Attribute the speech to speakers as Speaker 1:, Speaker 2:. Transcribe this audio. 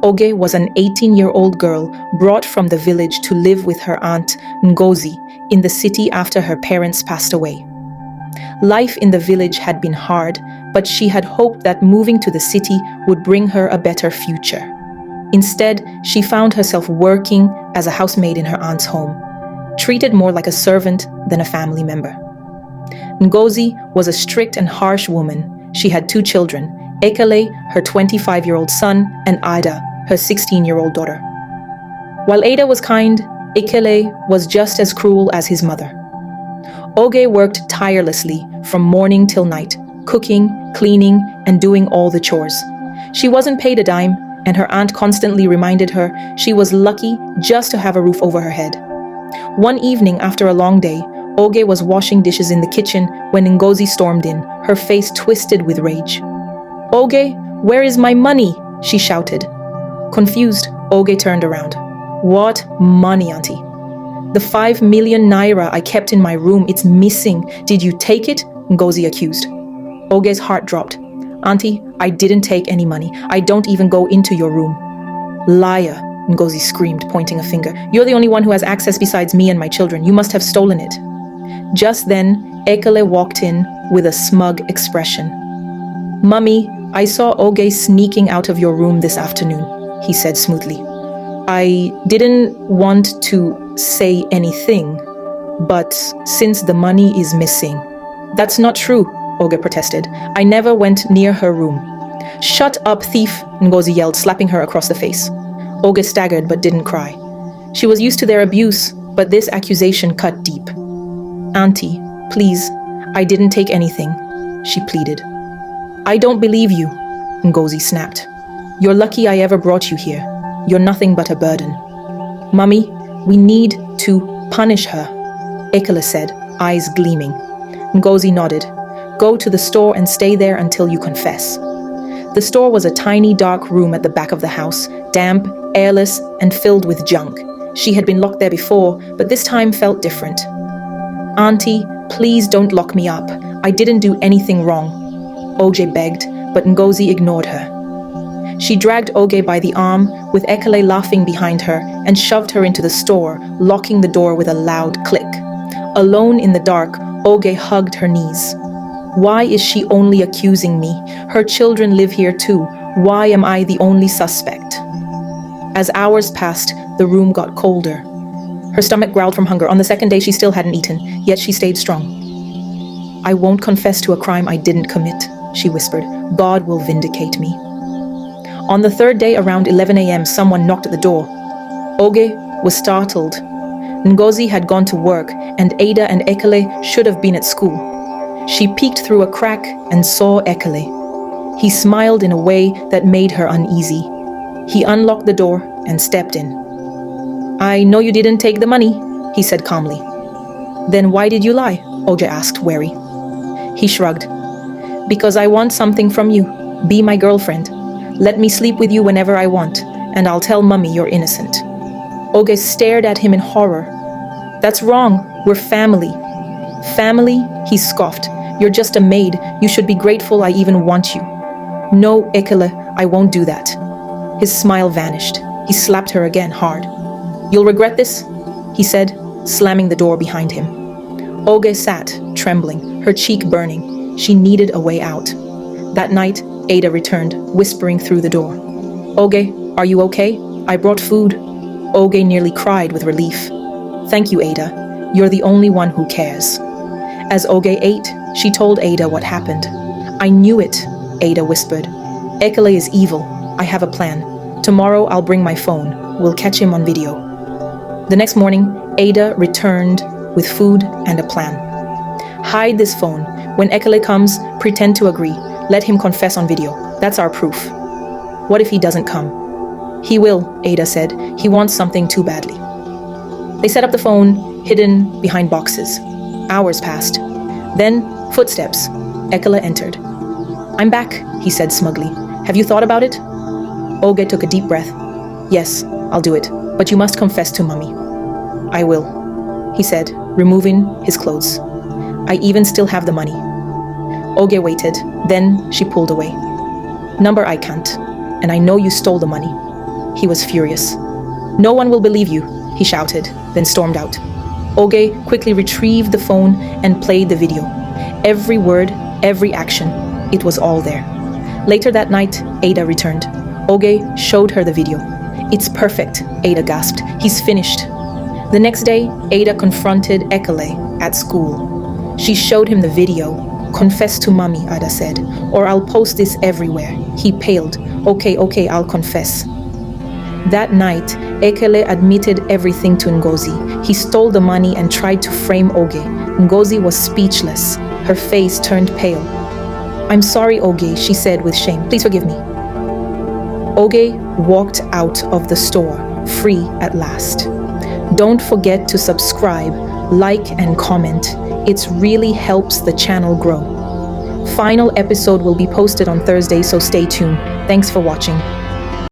Speaker 1: Oge was an 18-year-old girl brought from the village to live with her aunt Ngozi in the city after her parents passed away. Life in the village had been hard, but she had hoped that moving to the city would bring her a better future. Instead, she found herself working as a housemaid in her aunt's home, treated more like a servant than a family member. Ngozi was a strict and harsh woman. She had 2 children, Ekele, her 25-year-old son, and Ada, her 16-year-old daughter. While Ada was kind, Ekele was just as cruel as his mother. Oge worked tirelessly from morning till night, cooking, cleaning, and doing all the chores. She wasn't paid a dime, and her aunt constantly reminded her she was lucky just to have a roof over her head. One evening after a long day, Oge was washing dishes in the kitchen when Ngozi stormed in, her face twisted with rage. "Oge, where is my money?" she shouted. Confused, Oge turned around. "What money, auntie?" "The 5 million naira I kept in my room, it's missing. Did you take it?" Ngozi accused. Oge's heart dropped. "Auntie, I didn't take any money. I don't even go into your room." "Liar," Ngozi screamed, pointing a finger. "You're the only one who has access besides me and my children. You must have stolen it." Just then, Ekele walked in with a smug expression. "Mummy, I saw Oge sneaking out of your room this afternoon," he said smoothly. "I didn't want to say anything, but since the money is missing..." "That's not true," Oge protested. "I never went near her room." "Shut up, thief," Ngozi yelled, slapping her across the face. Oge staggered but didn't cry. She was used to their abuse, but this accusation cut deep. "Auntie, please, I didn't take anything," she pleaded. "I don't believe you," Ngozi snapped. "You're lucky I ever brought you here. You're nothing but a burden." "Mummy, we need to punish her," Ekele said, eyes gleaming. Ngozi nodded. "Go to the store and stay there until you confess." The store was a tiny, dark room at the back of the house, damp, airless, and filled with junk. She had been locked there before, but this time felt different. "Auntie, please don't lock me up. I didn't do anything wrong," Oge begged, but Ngozi ignored her. She dragged Oge by the arm, with Ekele laughing behind her, and shoved her into the store, locking the door with a loud click. Alone in the dark, Oge hugged her knees. "Why is she only accusing me? Her children live here too. Why am I the only suspect?" As hours passed, the room got colder. Her stomach growled from hunger. On the second day, she still hadn't eaten, yet she stayed strong. "I won't confess to a crime I didn't commit," she whispered. "God will vindicate me." On the 3rd day, around 11 a.m., someone knocked at the door. Oge was startled. Ngozi had gone to work, and Ada and Ekele should have been at school. She peeked through a crack and saw Ekele. He smiled in a way that made her uneasy. He unlocked the door and stepped in. "I know you didn't take the money," he said calmly. "Then why did you lie?" Oge asked, wary. He shrugged. "Because I want something from you. Be my girlfriend. Let me sleep with you whenever I want, and I'll tell Mummy you're innocent." Oge stared at him in horror. "That's wrong. We're family." "Family?" he scoffed. "You're just a maid. You should be grateful I even want you." "No, Ekele, I won't do that." His smile vanished. He slapped her again hard. "You'll regret this," he said, slamming the door behind him. Oge sat, trembling, her cheek burning. She needed a way out. That night, Ada returned, whispering through the door. "Oge, are you okay? I brought food." Oge nearly cried with relief. "Thank you, Ada. You're the only one who cares." As Oge ate, she told Ada what happened. "I knew it," Ada whispered. "Ekele is evil. I have a plan. Tomorrow I'll bring my phone. We'll catch him on video." The next morning, Ada returned with food and a plan. "Hide this phone. When Ekele comes, pretend to agree. Let him confess on video. That's our proof." "What if he doesn't come?" "He will," Ada said. "He wants something too badly." They set up the phone, hidden behind boxes. Hours passed. Then, footsteps. Ekele entered. "I'm back," he said smugly. "Have you thought about it?" Oge took a deep breath. "Yes, I'll do it, but you must confess to Mummy." "I will," he said, removing his clothes. "I even still have the money." Oge waited, then she pulled away. "Number I can't, and I know you stole the money. He was furious. "No one will believe you," he shouted, then stormed out. Oge quickly retrieved the phone and played the video. Every word, every action, it was all there. Later that night, Ada returned. Oge showed her the video. "It's perfect," Ada gasped. "He's finished." The next day, Ada confronted Ekele at school. She showed him the video. "Confess to mommy," Ada said, "or I'll post this everywhere." He paled. Okay, I'll confess." That night, Ekele admitted everything to Ngozi. He stole the money and tried to frame Oge. Ngozi was speechless. Her face turned pale. "I'm sorry, Oge," she said with shame. "Please forgive me." Oge walked out of the store, free at last. Don't forget to subscribe, like, and comment. It really helps the channel grow. Final episode will be posted on Thursday, so stay tuned. Thanks for watching.